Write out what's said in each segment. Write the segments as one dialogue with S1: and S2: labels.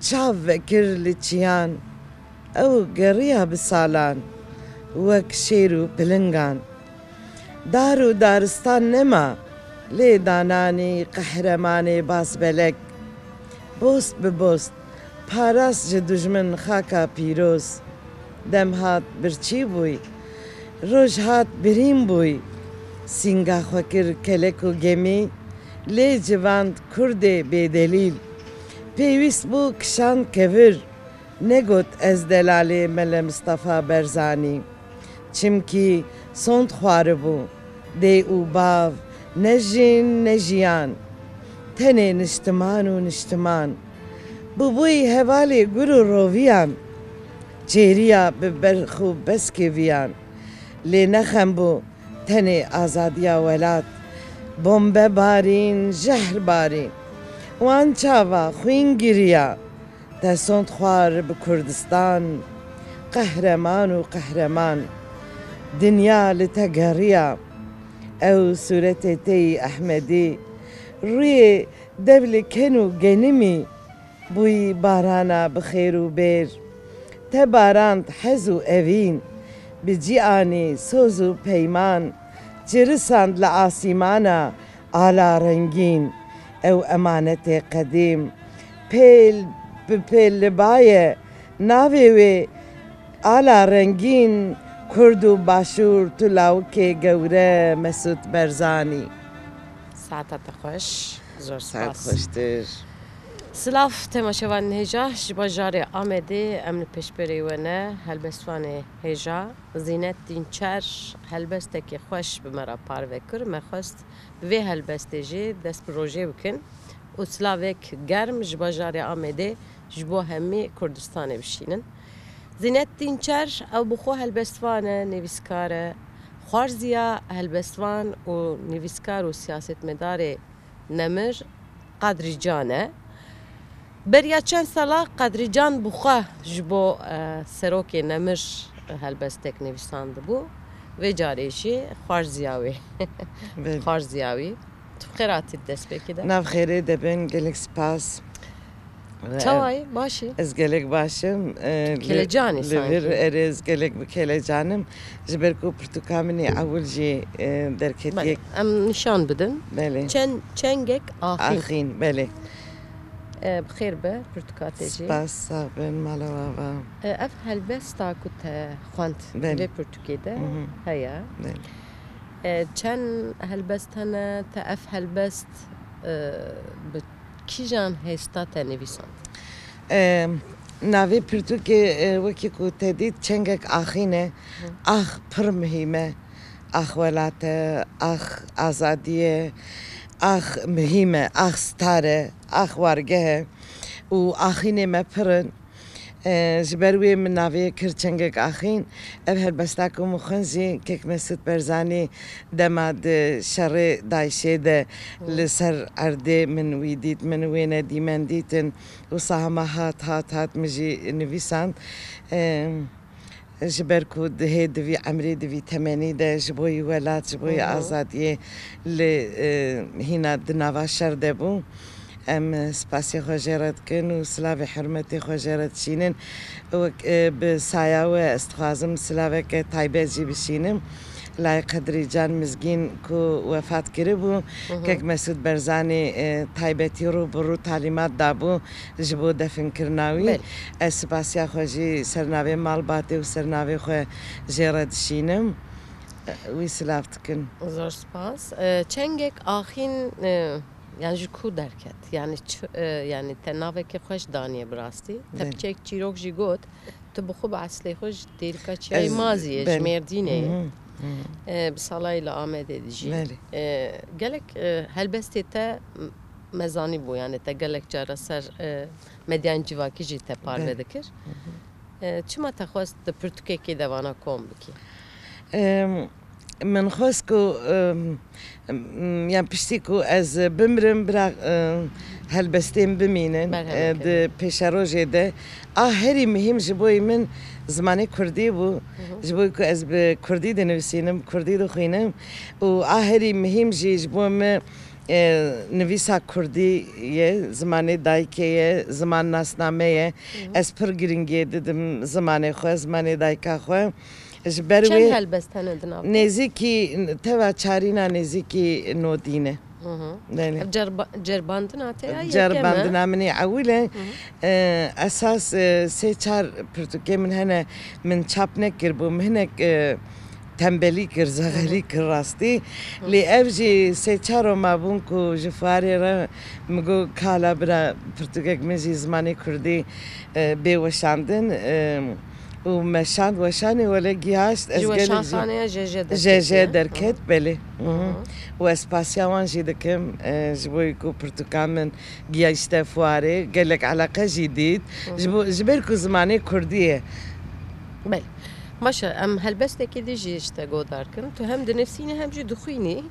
S1: چاو وەکر لە چیان ئەو گەڕیا بساڵان وەک شێر و پلنگان دار و دارستان نەما لێ دانانی قەهرەمانێ باسبەلەک بۆست ببۆست پاراس ji dijmin xaka pîroz dem hat birçî bûy roj hat birîn bûy sînga xwe kir kelek û gemî lê civand Kurdê bêdelîl pêwîst bû kişand kevir negot ez delalê Mele Mistefa Berzanî çimkî sond xwaribû dê û bav ne jin ne jiyan tenê niştiman û niştiman bûbûyî hevalê gur û roviyan çêriya bi berx û beskê viyan lê nexembû tenê azadiya welat bombe barîn jehr barîn wan çava xwîn giriya te sond xwar bi Kurdistan qehreman û qehreman dinya li te geriya ew sûretê te yî Ehmedî rûyê devlê ken û genimî bûyî barana bi xêr û bêr te barand hez û evîn bi cîanê soz û peyman cirisand li asîmana ala rengîn ew emanetê qedîm pêl bi pêl li baye navê wê ala rengîn Kurd û başûr tu lawikê gewre Mesûd Berzanî.
S2: Saeta te xweş, zor
S1: Saet
S2: spas.
S1: xweştir.
S2: Silav temaşevan hêja ji bajarê Amedê em li pêşberê we ne helbestvanê hêja Zînet Dînçer helbestekê xweş bi me re parve kir me xwest bi vê helbestê jî dest bi rojê bikin û silavek germ ji bajarê Amedê ji bo hemî Kurdistanê bişînin. Zînet Dînçer ew bi xwe helbestvan e nivîskar e xwarziya helbestvan û nivîskar û siyasetmedarê Nemir Qedrîcan e. Beriya çend sala Qedrîcan bi xwe ji bo serokê Nemir helbestek nivîsandibû vê carê jî xwarziya wê xwarziya wî tu xêr hatî destpêkê de
S1: Nav xêrê dibin gelek spas.
S2: Çawayî başî
S1: Ez gelek başım.
S2: Kelecanî
S1: Li vir
S2: sanki.
S1: erez gelek bi kelecanim ji ber ku pirtûka min ê ewil jî derketiye
S2: em nîşan bidin
S1: belê
S2: çengek axîn
S1: axîn belê
S2: bi xêr be pirtûkatê jî
S1: spas sağ bin mala wava
S2: ev helbesta ku te xwend
S1: Belê.
S2: vê pirtûkê de heye
S1: belê.
S2: çend helbest hene te ev helbest bi kîjan hêsta te nivîsand
S1: Navê pirtûkê wekî ku te dît çengek axîn e ax pir mihîm e ax welat e ax azadî ye ax mihîm e ax star e ax wargeh e û axînê me pir in ji ber wê min navê kir çengek axîn ev helbesta ku min xwend jî kek Mesûd Berzanî dema di şerê Daişê de li ser erdê min wî dît min wê nedîmen dîtin wisa hema hat min jî nivîsand ji ber ku dihê divî emrê divî temenî de ji bo yî welat ji bo yî azadiyê li hîna di nava şer de bû em spasiyê xwe jê re dikin û silavê hirmetê xwe jê re dişînin bi saya we ez dixwazim silaveke taybet jî bişînim lay Qedrîcan Mizgîn ku wefat kiribû kek Mesûd Berzanî taybetî rûbirû talîmat dabû ji bo definkirina wî ez spasiya xwe jî sernavê malbatê û sernavê xwe jê re dişînim wî silav dikin
S2: zor spas çengek axîn yani ji ku derket yani te navekê xweş daniye bi rastî te biçek çîrok jî got tu bi xwe bi eslê xwe ji dêrika çiyayê mazî ye ji Mêrdînê ye bi salayê li Amedê de jî gelek helbestê te mezanî bû yani te gelek cara ser medyan civakî jî te parve dikir çima te xwest di pirtûkekê de vana kom bikî
S1: من خواست کو یان پشتی کو از بمرم برا هلبستیم بمینن د پیشروجه ده هری مهم جبوی من زمانی کردی بو جبوی کو از به کردی دنویسینم کردی دو خوینم و هری مهم جبوی من نویسا کردی یه زمان دایکه زمان ناسنامه از پر گرینگی دیدم زمان خواه زمان دایکا خواه
S2: چند هلبست هنه دناو؟
S1: نزیکی توا چارینا نزیکی نودینه
S2: جرباندن هاته یا
S1: جرباندنا مني عويلة أساس سيشار برتوكي من هنا من شابنك كربو من هناك تنبلي كر زغلي كر راستي لأفجي سيشارو ما بونكو جفاري را مگو كالا برا برتوكي مزي زماني كردي بيوشاندن ومشان وشاني ولا جياش
S2: جوشان خانه
S1: جي دركت بلي واسباسيا جي دكم جبويكو برتقال من جياش تفواري قال لك علاقه جديد جبركو زماني كرديه
S2: بل ماشا ام هلبستك دي جيشتا قوداركن تو هم دنفسيني هم جي دخويني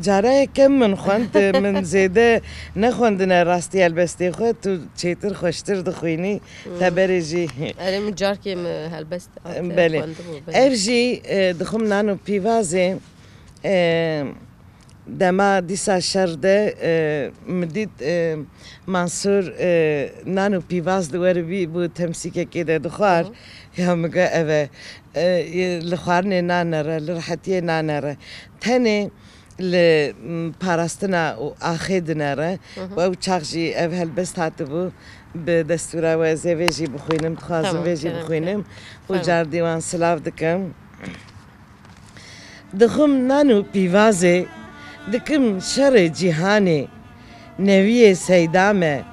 S1: جارا كم من خوند من زيده نخوندنا راستي هلبستي خو تو تشيتر خوشتر دخويني تبرجي
S2: انا من جاركي هلبست
S1: بله ارجي دخم نانو بيفازي دما دیسا شرده مدید منصور نانو پیواز دوار بی بود تمسیکه که ده دخوار یا مگه اوه لخوارنه نانره لرحتیه نانره تنه لپاراستنا و آخه دنره و او چاقجی اوه هلبست هاته بو به دستوره و زویجی بخوینم تخوازم ویجی بخوینم و جار دیوان سلاف دکم دخم نانو پیوازه دکم شر جهانی نوی سیدامه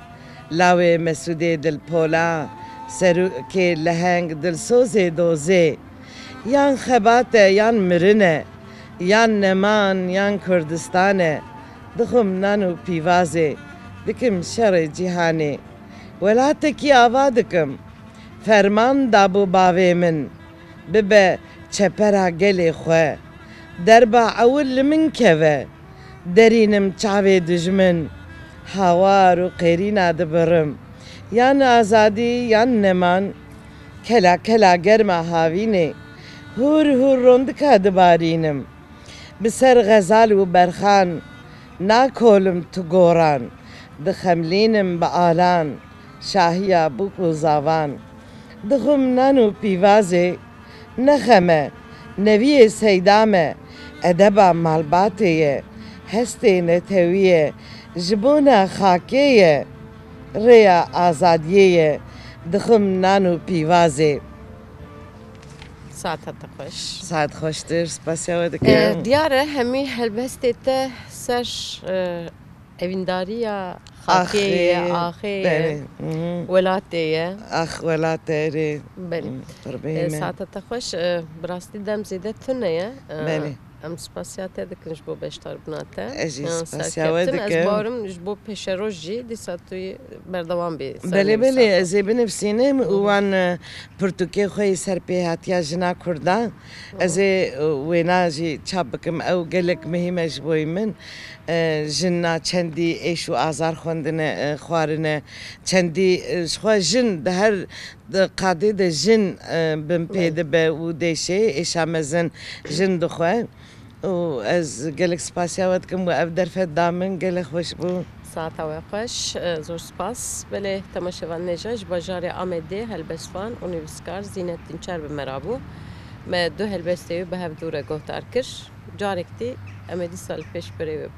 S1: لاوه مسوده دل پولا سرو که لهنگ دل سوزه دوزه یان خباته یان مرنه یان نمان یان کردستانه دخم نانو پیوازه دکم شر جهانی ولاتکی آوا دکم فرمان دابو باوی من ببه چپرا گلی خواه دربا اول من كذا درينم تعبي دجمن هوار وقيرينا دبرم يان آزادي يان نمان كلا كلا جرما هاويني هور روندكا دبارينم بسر غزال وبرخان ناكولم تقوران دخملينم بآلان شاهيا بوكو زاوان دخم نانو بيوازي نخمه نوی سیدامه ادبا مالباتیه هستی نتویه جبونا خاکیه ریا آزادیه دخم نانو پیوازه
S2: ساعت خوش
S1: ساعت خوشتر سپاسیا دکم
S2: دیاره همی هلبسته ته سر اوینداریه خاکیه آخیه ولاتیه
S1: اخ ولاتیه
S2: بله ساعت خوش براستی دم زیده تنه
S1: بله
S2: ام سپاسیاته دکنش بو بشتر بناته
S1: اجی سپاسیا دکم
S2: از بارم جبو پیشروجی دیساتوی بردوام بی
S1: بله از بنفسینم وان پرتوکی خوی سرپیهاتیا جنا کرده از ویناجی چابکم او گلک مهمه جبوی من جنا چندی ایش و آزار خوندنه خوارنه چندی شخوا جن ده هر قاعده ده جن بم پیده به و دیشه ایشا مزن جن دخواه و از گلک سپاسیا ودکم و اف درفت دامن گلک خوش بو
S2: ساعت و خوش زور سپاس بله تماشاوان نجاش باجار آمده هلبسوان و نویسکار زینت دینچر به مرابو ما دو هلبسته به هف دوره گفتار کر جارکتی آمدی سال پیش بره